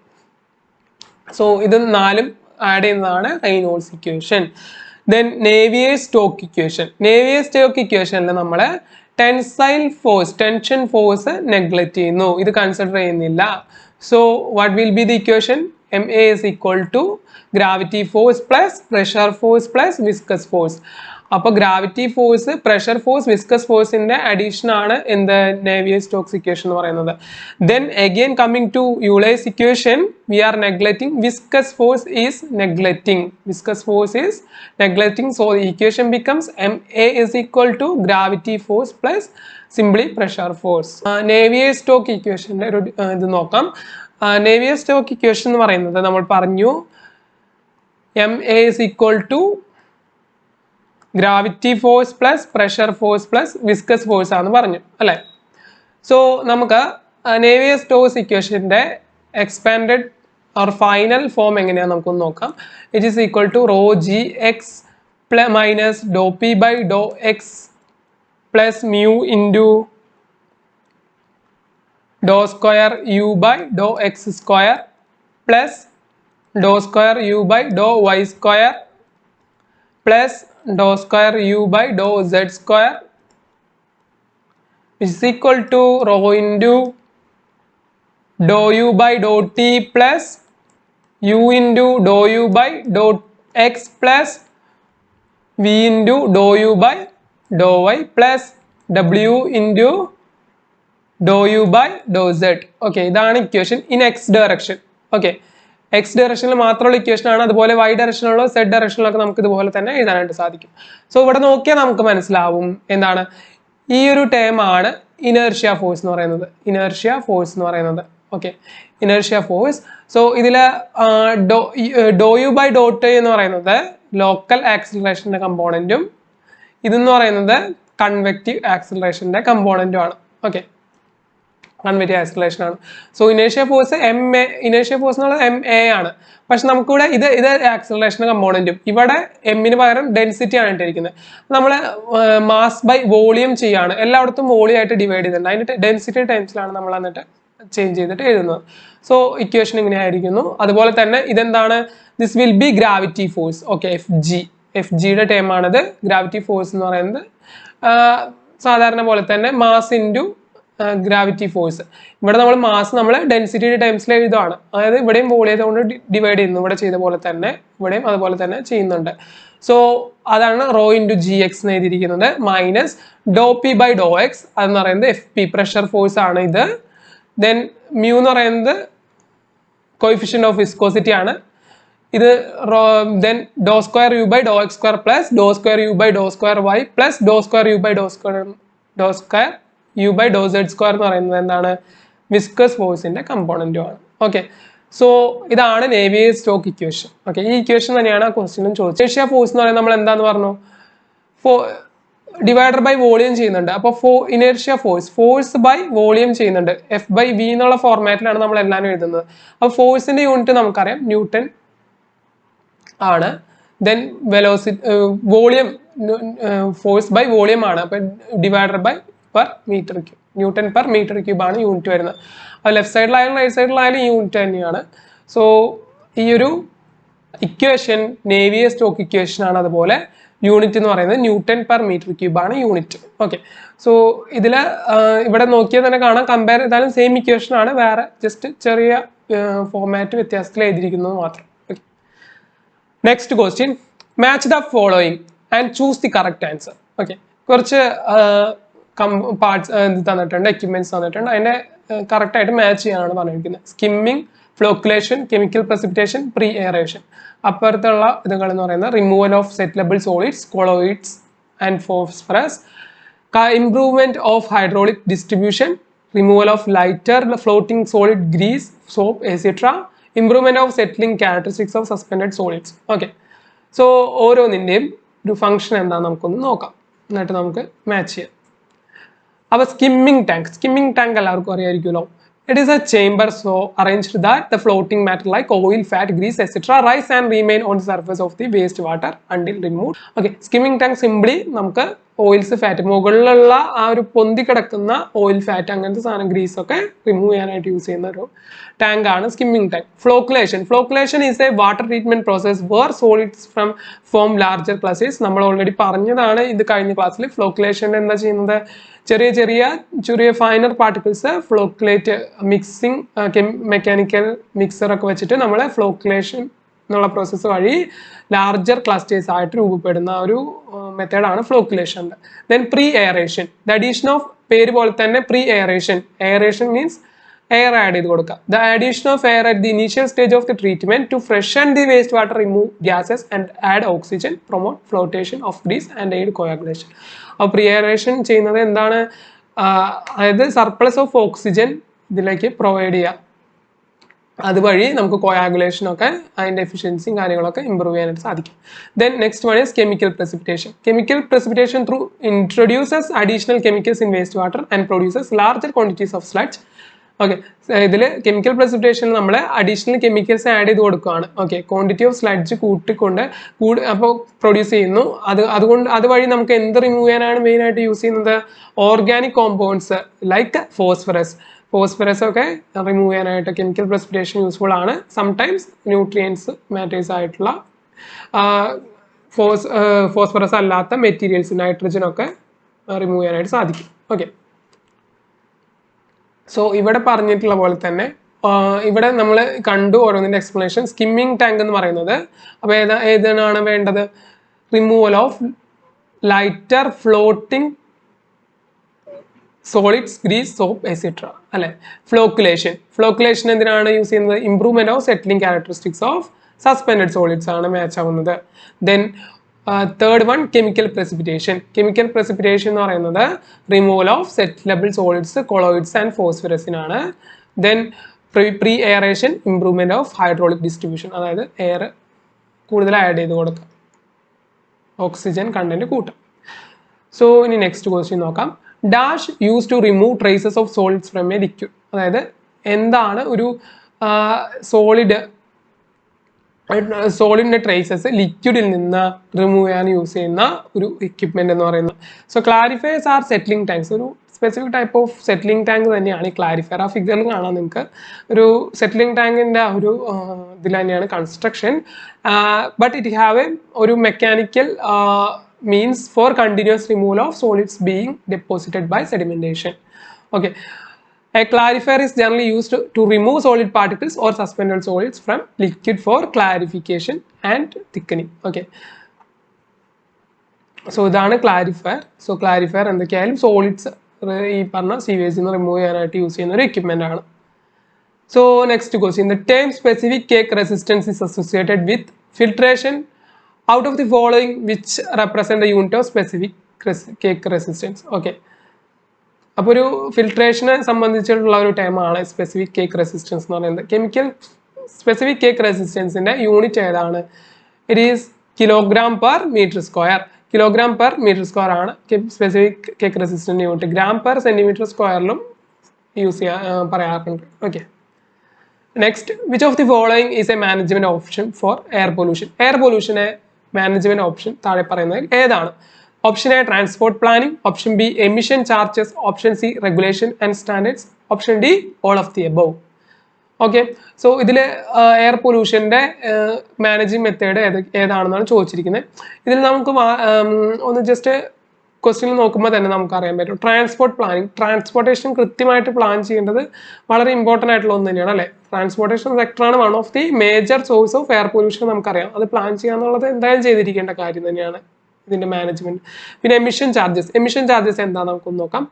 so ഇത് നാലും add ചെയ്യുന്നതാണ് Reynolds equation. Then Navier-Stokes equation. Navier-Stokes equationൽ നമ്മൾ tensile force, tension force neglect ചെയ്യുന്നു, ഇത് consider ചെയ്യുന്നില്ല. So what will be the equation? ma is equal to gravity force plus pressure force plus viscous force. അപ്പോൾ gravity force, pressure force, viscous ഫോഴ്സിന്റെ addition ആണ് in the Navier-Stokes equation എന്ന് പറയുന്നത്. Then again coming to Euler's equation, we are neglecting viscous force is neglecting. Viscous force is neglecting, so the equation becomes ma is equal to gravity force plus simply pressure force. Navier-Stokes equation ഇത് നോക്കാം. Navier-Stokes equation എന്ന് പറയുന്നത് നമ്മൾ പറഞ്ഞു ma is equal to gravity force plus pressure force plus viscous force ആണെന്ന് പറഞ്ഞു അല്ലേ. So നമുക്ക് Navier-Stokes ഇക്വേഷൻ്റെ എക്സ്പാൻഡഡ് ഓർ ഫൈനൽ ഫോം എങ്ങനെയാണെന്ന് നമുക്കൊന്ന് നോക്കാം. It is equal to rho g x minus Dr P by Dr x plus mu into dou square u by Dr x square plus dou square u by dou y square plus dou square u by dou z square is equal to rho into dou u by dou t plus u into dou u by dou x plus v into dou u by dou y plus w into dou u by dou z. Okay, ഇതാണ് equation in x direction. Okay, X ഡയറക്ഷനിൽ മാത്രമുള്ള equation ആണ്. അതുപോലെ Y ഡയറക്ഷനിലുള്ള Z ഡയറക്ഷനിലൊക്കെ നമുക്ക് ഇതുപോലെ തന്നെ എഴുതാനായിട്ട് സാധിക്കും. സോ ഇവിടെ നോക്കിയാൽ നമുക്ക് മനസ്സിലാവും എന്താണ് ഈ ഒരു ടേം ആണ് ഇനേർഷ്യ ഫോഴ്സ് എന്ന് പറയുന്നത്. ഇനേർഷ്യ ഫോഴ്സ് എന്ന് പറയുന്നത് ഓക്കെ, ഇനേർഷ്യ ഫോഴ്സ്. സോ ഇതിൽ ഡോ യു ബൈ ഡോട്ട് എന്ന് പറയുന്നത് ലോക്കൽ ആക്സിലറേഷൻ്റെ കമ്പോണൻറ്റും ഇതെന്ന് പറയുന്നത് കൺവെക്റ്റീവ് ആക്സിലറേഷൻ്റെ കമ്പോണൻറ്റും ആണ്. ഓക്കെ, കൺവെക്റ്റീവ് ആക്സിലറേഷൻ ആണ്. So inertia force inertia force എന്നുള്ളത് ma ആണ്. പക്ഷെ നമുക്കിവിടെ ഇത് ആക്സിലറേഷൻ കമ്പോണൻറ്റും ഇവിടെ എമ്മിന് പകരം ഡെൻസിറ്റി ആണ് ഇട്ടിരിക്കുന്നത്. നമ്മൾ മാസ് ബൈ വോളിയം ചെയ്യാണ്, എല്ലായിടത്തും വോളിയം ആയിട്ട് ഡിവൈഡ് ചെയ്തിട്ടുണ്ട്. അതിൻ്റെ ഡെൻസിറ്റി ടൈംസിലാണ് നമ്മൾ എന്നിട്ട് ചേഞ്ച് ചെയ്തിട്ട് എഴുതുന്നത്. സോ ഇക്വേഷൻ ഇങ്ങനെ ആയിരിക്കുന്നു. അതുപോലെ തന്നെ ഇതെന്താണ്, this will be gravity force. Okay, F ജിയുടെ ടേം ആണിത്. ഗ്രാവിറ്റി ഫോഴ്സ് എന്ന് പറയുന്നത് സാധാരണ പോലെ തന്നെ മാസ് ഇൻറ്റു ഗ്രാവിറ്റി ഫോഴ്സ്. ഇവിടെ നമ്മൾ മാസ് നമ്മൾ ഡെൻസിറ്റിയുടെ ടൈംസിൽ എഴുതുകയാണ്. അതായത് ഇവിടെയും വോളിയം കൊണ്ട് ഡിവൈഡ് ചെയ്യുന്നു, ഇവിടെ ചെയ്ത പോലെ തന്നെ ഇവിടെയും അതുപോലെ തന്നെ ചെയ്യുന്നുണ്ട്. സോ അതാണ് റോ ഇൻറ്റു ജി എക്സ് എന്ന് എഴുതിയിരിക്കുന്നത്. Minus Dr P by Dr X അതെന്ന് പറയുന്നത് എഫ് പി പ്രഷർ ഫോഴ്സ് ആണ് ഇത്. ദെൻ mu എന്ന് പറയുന്നത് coefficient of viscosity ആണ്. ഇത് then dou square u by dou x square plus dou square u by dou square y plus dou square u by dou square u by dou z square എന്ന് പറയുന്നത് എന്താണ്? Viscous ഫോഴ്സിന്റെ കമ്പോണന്റും ആണ്. Okay, so ഇതാണ് നേവിയർ stock equation. Okay, ഈ equation തന്നെയാണ് ആ ക്വസ്റ്റ്യനും ചോദിച്ചത്. ഇനേർഷ്യ ഫോഴ്സ് എന്ന് പറയുന്നത് നമ്മൾ എന്താന്ന് പറഞ്ഞു? ഡിവൈഡർ ബൈ വോളിയം ചെയ്യുന്നുണ്ട്. അപ്പോൾ ഇനേർഷ്യ ഫോഴ്സ് ബൈ വോളിയം ചെയ്യുന്നുണ്ട്. എഫ് ബൈ വി എന്നുള്ള ഫോർമാറ്റിലാണ് നമ്മൾ എല്ലാവരും എഴുതുന്നത്. അപ്പോൾ ഫോഴ്സിന്റെ യൂണിറ്റ് നമുക്കറിയാം, ന്യൂട്ടൺ ആണ്. Then velocity, volume, force by volume ആണ്. അപ്പൊ divider by per metre cube, newton per metre cube ആണ് യൂണിറ്റ് വരുന്നത്. അത് ലെഫ്റ്റ് സൈഡിലായാലും റൈറ്റ് സൈഡിലായാലും യൂണിറ്റ് തന്നെയാണ്. സോ ഈ ഒരു ഇക്വേഷൻ നേവിയർ സ്റ്റോക്ക് ഇക്വേഷൻ ആണ്. അതുപോലെ യൂണിറ്റ് എന്ന് പറയുന്നത് ന്യൂട്ടൺ പെർ മീറ്റർ ക്യൂബ് ആണ് യൂണിറ്റ്. ഓക്കെ, സോ ഇതില് ഇവിടെ നോക്കിയാൽ തന്നെ കാണാം, കമ്പയർ ചെയ്താലും സെയിം ഇക്വേഷൻ ആണ്, വേറെ ജസ്റ്റ് ചെറിയ ഫോർമാറ്റ് വ്യത്യാസത്തിൽ എഴുതിയിരിക്കുന്നത് മാത്രം. Next question, match the following and choose the correct answer. Okay, കുറച്ച് പാർട്സ് തന്നിട്ടുണ്ട്, എക്യുപ്മെന്റ്സ് തന്നിട്ടുണ്ട്. അതിന്റെ കറക്റ്റ് ആയിട്ട് മാച്ച് ചെയ്യാനാണ് പറഞ്ഞിരിക്കുന്നത്. Skimming, flocculation, chemical precipitation, pre aeration. അപ്പുറത്തുള്ള ഇതുകൾ എന്ന് പറയുന്നത് removal of settleable solids, colloids and phosphorus, improvement of hydraulic distribution, removal of lighter floating solid, grease, soap, etcetera, improvement of settling characteristics of suspended solids. Okay, so ഓരോന്നിൻ്റെയും ഒരു function എന്താണെന്ന് നമുക്കൊന്ന് നോക്കാം, എന്നിട്ട് നമുക്ക് മാച്ച് ചെയ്യാം. അപ്പോൾ സ്കിമ്മിംഗ് ടാങ്ക് എല്ലാവർക്കും അറിയാമായിരിക്കുമല്ലോ. It is a chamber so arranged that the floating matter like oil, fat, grease, etc. rise and remain on the surface of the waste water until removed. Okay, skimming tank simply നമുക്ക് oils, fat, മുകളിലുള്ള ആ ഒരു പൊന്തി കിടക്കുന്ന oil, fat, അങ്ങനത്തെ സാധനം, Greece ഒക്കെ remove ചെയ്യാനായിട്ട് യൂസ് ചെയ്യുന്ന ഒരു ടാങ്ക് ആണ് skimming tank. Flocculation is a water treatment process where solids from form larger classes. നമ്മൾ ഓൾറെഡി പറഞ്ഞതാണ് ഇത് കഴിഞ്ഞ ക്ലാസ്സിൽ. ഫ്ലോക്കുലേഷൻ എന്താ ചെയ്യുന്നത്? ചെറിയ finer particles flocculate, mixing, mechanical mixer ഒക്കെ വെച്ചിട്ട് നമ്മൾ ഫ്ലോക്കുലേഷൻ എന്നുള്ള പ്രോസസ്സ് വഴി ലാർജർ ക്ലസ്റ്റേഴ്സ് ആയിട്ട് രൂപപ്പെടുന്ന ഒരു മെത്തേഡാണ് flocculation. Then pre aeration, the addition of, പേര് പോലെ തന്നെ pre aeration means air add ചെയ്ത് കൊടുക്കുക. The addition of air at the initial stage of the treatment to freshen the waste water, remove gases and add oxygen, promote flotation of grease and aid coagulation. അപ്പോൾ pre aeration ചെയ്യുന്നത് എന്താണ്? അതായത് surplus of oxygen ഇതിലേക്ക് provide ചെയ്യുക. അതുവഴി നമുക്ക് coagulation ഒക്കെ അതിൻ്റെ എഫിഷ്യൻസിയും കാര്യങ്ങളൊക്കെ ഇമ്പ്രൂവ് ചെയ്യാനായിട്ട് സാധിക്കും. Then next one is chemical precipitation through introduces additional chemicals in waste water and produces larger quantities of sludge. Okay, ഇതിൽ കെമിക്കൽ പ്രസിപ്പിറ്റേഷനിൽ നമ്മൾ അഡീഷണൽ കെമിക്കൽസ് ആഡ് ചെയ്ത് കൊടുക്കുകയാണ്. ഓക്കെ, ക്വാണ്ടിറ്റി ഓഫ് സ്ലഡ്ജ് അപ്പോൾ പ്രൊഡ്യൂസ് ചെയ്യുന്നു. അതുവഴി നമുക്ക് എന്ത് റിമൂവ് ചെയ്യാനാണ് മെയിൻ ആയിട്ട് യൂസ് ചെയ്യുന്നത്? ഓർഗാനിക് കോമ്പൗണ്ട്സ് ലൈക്ക് ഫോസ്ഫറസ് ഒക്കെ റിമൂവ് ചെയ്യാനായിട്ട് കെമിക്കൽ പ്രസിപ്പിറ്റേഷൻ യൂസ്ഫുൾ ആണ്. സംടൈംസ് ന്യൂട്രിയൻസ് മാറ്റേഴ്സ് ആയിട്ടുള്ള ഫോസ്ഫറസ് അല്ലാത്ത മെറ്റീരിയൽസ്, നൈട്രജൻ ഒക്കെ റിമൂവ് ചെയ്യാനായിട്ട് സാധിക്കും. ഓക്കെ, സോ ഇവിടെ പറഞ്ഞിട്ടുള്ള പോലെ തന്നെ ഇവിടെ നമ്മൾ കണ്ടു ഓരോന്നിൻ്റെ എക്സ്പ്ലനേഷൻ. സ്കിമ്മിംഗ് ടാങ്ക് എന്ന് പറയുന്നത് അപ്പോൾ ഏതാണ് വേണ്ടത്? Removal of lighter floating solids, grease, soap, etcetera അല്ലെ. ഫ്ലോക്കുലേഷൻ എന്തിനാണ് യൂസ് ചെയ്യുന്നത്? Improvement of settling characteristics of suspended solids ആണ് മാച്ച് ആവുന്നത്. Then third one chemical precipitation എന്ന് പറയുന്നത് removal of settleable solids, colloids and ഫോസ്ഫറസിനാണ്. Then pre aeration, improvement of hydraulic distribution, അതായത് air കൂടുതൽ ആഡ് ചെയ്ത് കൊടുക്കുക, ഓക്സിജൻ കണ്ടന്റ് കൂട്ടും. സോ ഇനി നെക്സ്റ്റ് ക്വസ്റ്റ്യൻ നോക്കാം. Dash use to remove traces of solids from A liquid. അതായത് എന്താണ് ഒരു സോളിഡിന്റെ ട്രേസസ് ലിക്വിഡിൽ നിന്ന് റിമൂവ് ചെയ്യാൻ യൂസ് ചെയ്യുന്ന ഒരു എക്യുപ്മെന്റ് എന്ന് പറയുന്നത്. So clarifiers are settling tanks. ഒരു specific type of settling tank തന്നെയാണ് ഈ ക്ലാരിഫയർ. ആ ഫിഗറിൽ കാണാം നിങ്ങൾക്ക് ഒരു സെറ്റിലിംഗ് ടാങ്കിന്റെ ആ ഒരു ഇതിൽ തന്നെയാണ് കൺസ്ട്രക്ഷൻ. ബട്ട് ഇറ്റ് ഹാവ് ഒരു mechanical means for continuous removal of solids being deposited by sedimentation. Okay, a clarifier is generally used to remove solid particles or suspended solids from liquid for clarification and thickening. Okay, so ഇതാണ് clarifier. So clarifier എന്തൊക്കെയായാലും solids ഈ പറഞ്ഞ സീവേജിൽ നിന്ന് remove ചെയ്യാനായിട്ട് use ചെയ്യുന്ന ഒരു equipment ആണ്. So next question, the term specific cake resistance is associated with filtration out of the following which represent the unit of specific cake resistance. Okay, അപ്പോൾ ഒരു ഫിൽട്രേഷനെ സംബന്ധിച്ചിട്ടുള്ള ഒരു ടൈമാണ് സ്പെസിഫിക് കേക്ക് റെസിസ്റ്റൻസ് എന്ന് പറയുന്നത്. കെമിക്കൽ സ്പെസിഫിക് കേക്ക് റെസിസ്റ്റൻസിന്റെ unit ഏതാണ്? It is kilogram per metre square. Kilogram per metre square ആണ് specific cake resistant unit. Gram per centimetre സ്ക്വയറിലും യൂസ് പറയാറുണ്ട്. Okay, next, which of the following is a management option for air pollution? Air പൊല്യൂഷനെ management option താഴെ പറയുന്നതിൽ ഏതാണ്? Option A transport planning, option B emission charges, option C regulation and standards, option D all of the above. Okay, so ഇതിൽ air പൊല്യൂഷന്റെ managing method ഏതാണെന്നാണ് ചോദിച്ചിരിക്കുന്നത്. ഇതിൽ നമുക്ക് ഒന്ന് just question നോക്കുമ്പോൾ തന്നെ നമുക്ക് അറിയാൻ പറ്റും. ട്രാൻസ്പോർട്ട് പ്ലാനിങ്, ട്രാൻസ്പോർട്ടേഷൻ കൃത്യമായിട്ട് പ്ലാൻ ചെയ്യേണ്ടത് വളരെ ഇമ്പോർട്ടൻ്റ് ആയിട്ടുള്ള ഒന്ന് തന്നെയാണ് അല്ലേ. ട്രാൻസ്പോർട്ടേഷൻ സെക്ടറാണ് one of the major source of air pollution. നമുക്കറിയാം, അത് പ്ലാൻ ചെയ്യുക എന്നുള്ളത് എന്തായാലും ചെയ്തിരിക്കേണ്ട കാര്യം തന്നെയാണ് ഇതിന്റെ മാനേജ്മെന്റ്. പിന്നെ എമിഷൻ ചാർജസ്, എമിഷൻ ചാർജസ് എന്താ നമുക്കൊന്ന് നോക്കാം.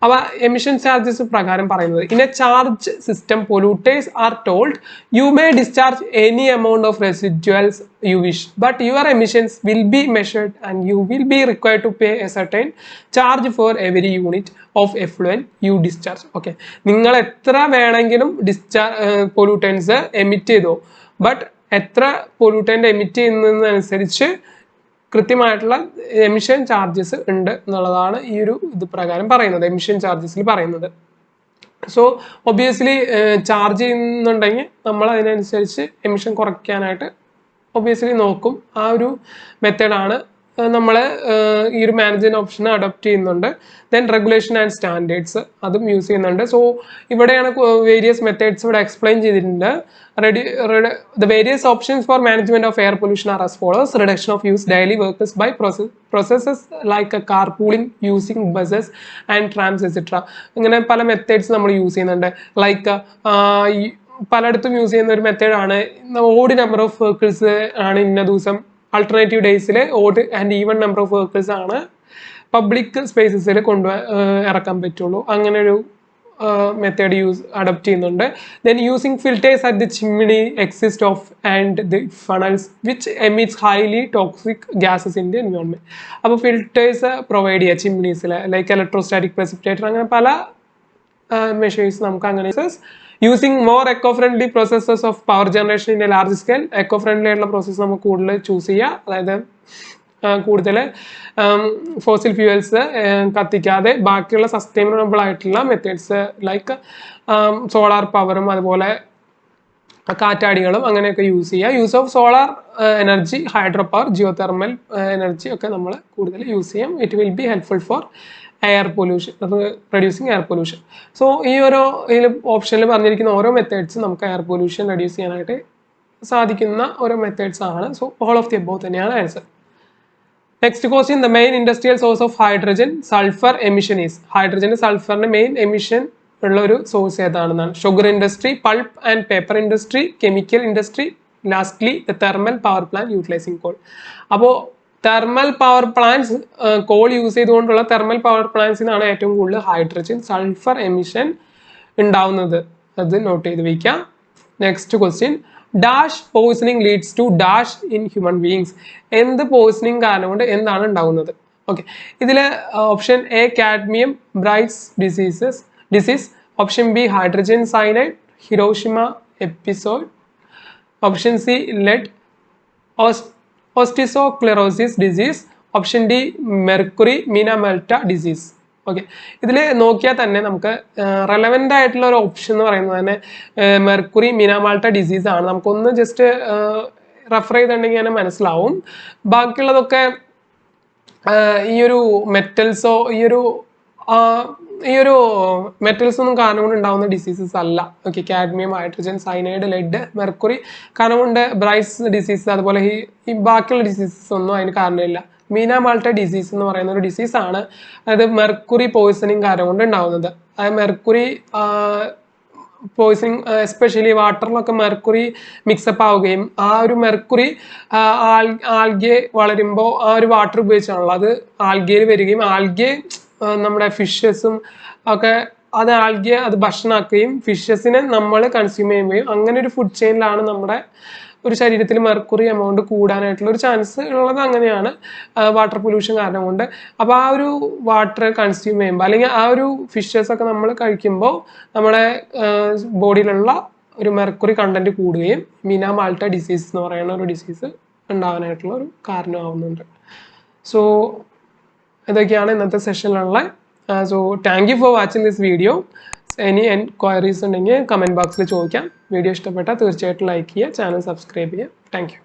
അവ എമിഷൻ ചാർജസ് പ്രകാരം പറയുന്നത്, in a charge system polluters are told you may discharge any amount of residuals you wish but your emissions will be measured and you will be required to pay a certain charge for every unit of effluent you discharge. Okay, നിങ്ങൾ എത്ര വേണമെങ്കിലും pollutants emit ചെയ്തോ, but എത്ര pollutant emit ചെയ്യുന്നതിനനുസരിച്ച് കൃത്യമായിട്ടുള്ള emission charges ഉണ്ട് എന്നുള്ളതാണ് ഈ ഒരു ഇത് പ്രകാരം പറയുന്നത്, എമിഷൻ ചാർജസിൽ പറയുന്നത്. സോ ഒബ്വിയസ്ലി ചാർജ് ചെയ്യുന്നുണ്ടെങ്കിൽ നമ്മൾ അതിനനുസരിച്ച് എമിഷൻ കുറയ്ക്കാനായിട്ട് ഒബ്വിയസ്ലി നോക്കും. ആ ഒരു മെത്തേഡാണ് നമ്മൾ ഈ ഒരു മാനേജ്മെന്റ് ഓപ്ഷൻ അഡോപ്റ്റ് ചെയ്യുന്നുണ്ട്. ദെൻ റെഗുലേഷൻ ആൻഡ് സ്റ്റാൻഡേർഡ്സ് അതും യൂസ് ചെയ്യുന്നുണ്ട്. സോ ഇവിടെയാണ് വേരിയസ് മെത്തേഡ്സ് ഇവിടെ എക്സ്പ്ലെയിൻ ചെയ്തിട്ടുണ്ട്. The various options for management of air pollution are as follows: reduction of use daily vehicles by processes like carpooling, using buses and trams etc. ഇങ്ങനെ പല methods നമ്മൾ use ചെയ്യുന്നുണ്ട്. Like പലയിടത്തും use ചെയ്യുന്ന ഒരു മെത്തേഡാണ് ഓഡ് നമ്പർ ഓഫ് വെഹിക്കിൾസ് ആണ് ഇന്ന ദിവസം, ആൾട്ടർനേറ്റീവ് ഡേയ്സിൽ odd and even number of vehicles ആണ് പബ്ലിക് സ്പേസസിൽ ഇറക്കാൻ പറ്റുള്ളൂ. അങ്ങനെ ഒരു മെത്തേഡ് അഡോപ്റ്റ് ചെയ്യുന്നുണ്ട്. Then using filters at the chimney exist of and the funnels which emits highly toxic gases in the environment. അപ്പോൾ ഫിൽറ്റേഴ്സ് പ്രൊവൈഡ് ചെയ്യുക ചിമ്മിനീസിൽ, ലൈക്ക് ഇലക്ട്രോസ്റ്റാറ്റിക് പ്രെസിപ്പിറ്റേറ്റർ, അങ്ങനെ പല മെഷേഴ്സ് നമുക്ക് അങ്ങനെ. Using more eco friendly processes of power generation in A large scale, eco friendly ആയിട്ടുള്ള process നമുക്ക് കൂടുതൽ ചൂസ് ചെയ്യുക. അതായത് കൂടുതൽ ഫോസിൽ ഫ്യൂവൽസ് കത്തിക്കാതെ ബാക്കിയുള്ള സസ്റ്റൈനബിൾ ആയിട്ടുള്ള മെത്തേഡ്സ് ലൈക്ക് സോളാർ പവറും അതുപോലെ കാറ്റാടികളും അങ്ങനെയൊക്കെ യൂസ് ചെയ്യുക. Use of solar energy, hydro power, geo thermal energy ഒക്കെ നമ്മൾ കൂടുതൽ യൂസ് ചെയ്യാം. It will be helpful for air pollution, reducing air pollution. So ഈ ഓരോ ഓപ്ഷനിൽ പറഞ്ഞിരിക്കുന്ന ഓരോ മെത്തേഡ്സ് നമുക്ക് എയർ പൊല്യൂഷൻ റെഡ്യൂസ് ചെയ്യാനായിട്ട് സാധിക്കുന്ന ഓരോ മെത്തേഡ്സ് ആണ്. So all of the above തന്നെയാണ് answer. Next question, the main industrial source of hydrogen sulphur emission is. ഹൈഡ്രജന് സൾഫറിന്റെ മെയിൻ എമിഷൻ ഉള്ള ഒരു സോഴ്സ് ഏതാണെന്നാണ്. Sugar industry, pulp and paper industry, chemical industry, lastly the thermal power plant utilising coal. അപ്പോൾ thermal power plants, coal use ചെയ്തുകൊണ്ടുള്ള thermal power പ്ലാന്റ്സിനാണ് ഏറ്റവും കൂടുതൽ ഹൈഡ്രജൻ സൾഫർ എമിഷൻ ഉണ്ടാവുന്നത്. അത് നോട്ട് ചെയ്ത് വയ്ക്കാം. Next question, dash poisoning leads to dash in human beings. എന്ത് പോയിസണിങ് കാരണം കൊണ്ട് എന്താണ് ഉണ്ടാവുന്നത്? ഓക്കെ, ഇതിൽ option A cadmium Bright's disease, option B hydrogen cyanide Hiroshima episode, option C lead osteosclerosis disease, option D mercury Minamata disease. Okay, ഇതിൽ നോക്കിയാൽ തന്നെ നമുക്ക് റെലവെൻ്റ് ആയിട്ടുള്ള ഒരു ഓപ്ഷൻ എന്ന് പറയുന്നത് തന്നെ മെർക്കുറി മീനാമാൾട്ട ഡിസീസ് ആണ്. നമുക്കൊന്ന് ജസ്റ്റ് റെഫർ ചെയ്തിട്ടുണ്ടെങ്കിൽ തന്നെ മനസ്സിലാവും. ബാക്കിയുള്ളതൊക്കെ ഈ ഒരു മെറ്റൽസോ ഈ ഒരു മെറ്റൽസ് ഒന്നും കാരണം കൊണ്ട് ഉണ്ടാവുന്ന ഡിസീസസ് അല്ല. Okay, cadmium, hydrogen cyanide, lead, mercury കാരണം കൊണ്ട് ബ്രൈറ്റ്സ് ഡിസീസ് അതുപോലെ ഈ ബാക്കിയുള്ള ഡിസീസസ് ഒന്നും അതിന് കാരണമില്ല. മീനാമാൾട്ട ഡിസീസ് എന്ന് പറയുന്ന ഒരു ഡിസീസാണ്. അതായത് മെർക്കുറി പോയിസണിങ് കാരണം കൊണ്ട് ഉണ്ടാവുന്നത്. അതായത് മെർക്കുറി പോയിസണിങ് എസ്പെഷ്യലി വാട്ടറിലൊക്കെ മെർക്കുറി മിക്സപ്പ് ആവുകയും ആ ഒരു മെർക്കുറി ആൽഗെ വളരുമ്പോൾ ആ ഒരു വാട്ടർ ഉപയോഗിച്ചാണല്ലോ അത് ആൽഗയിൽ വരികയും ആൽഗെ നമ്മുടെ ഫിഷസും ഒക്കെ അത് ആൽഗെ അത് ഭക്ഷണമാക്കുകയും ഫിഷസിനെ നമ്മൾ കൺസ്യൂം ചെയ്യുകയും അങ്ങനെ ഒരു ഫുഡ് ചെയിനിലാണ് നമ്മുടെ ഒരു ശരീരത്തിൽ മെർക്കുറി എമൗണ്ട് കൂടാനായിട്ടുള്ള ഒരു ചാൻസ് ഉള്ളത് അങ്ങനെയാണ് വാട്ടർ പൊല്യൂഷൻ കാരണം കൊണ്ട്. അപ്പോൾ ആ ഒരു വാട്ടർ കൺസ്യൂം ചെയ്യുമ്പോൾ അല്ലെങ്കിൽ ആ ഒരു ഫിഷസ് ഒക്കെ നമ്മൾ കഴിക്കുമ്പോൾ നമ്മുടെ ബോഡിയിലുള്ള ഒരു മെർക്കുറി കണ്ടന്റ് കൂടുകയും മിന മാൾട്ട ഡിസീസ് എന്ന് പറയുന്ന ഒരു ഡിസീസ് ഉണ്ടാവാനായിട്ടുള്ള ഒരു കാരണമാവുന്നുണ്ട്. സോ ഇതൊക്കെയാണ് ഇന്നത്തെ സെഷനിലുള്ള. So thank you for watching this video. Any enquiries ഉണ്ടെങ്കിൽ കമൻറ്റ് ബോക്സിൽ ചോദിക്കാം. വീഡിയോ ഇഷ്ടപ്പെട്ടാൽ തീർച്ചയായിട്ടും ലൈക്ക് ചെയ്യുക, ചാനൽ സബ്സ്ക്രൈബ് ചെയ്യുക. Thank U.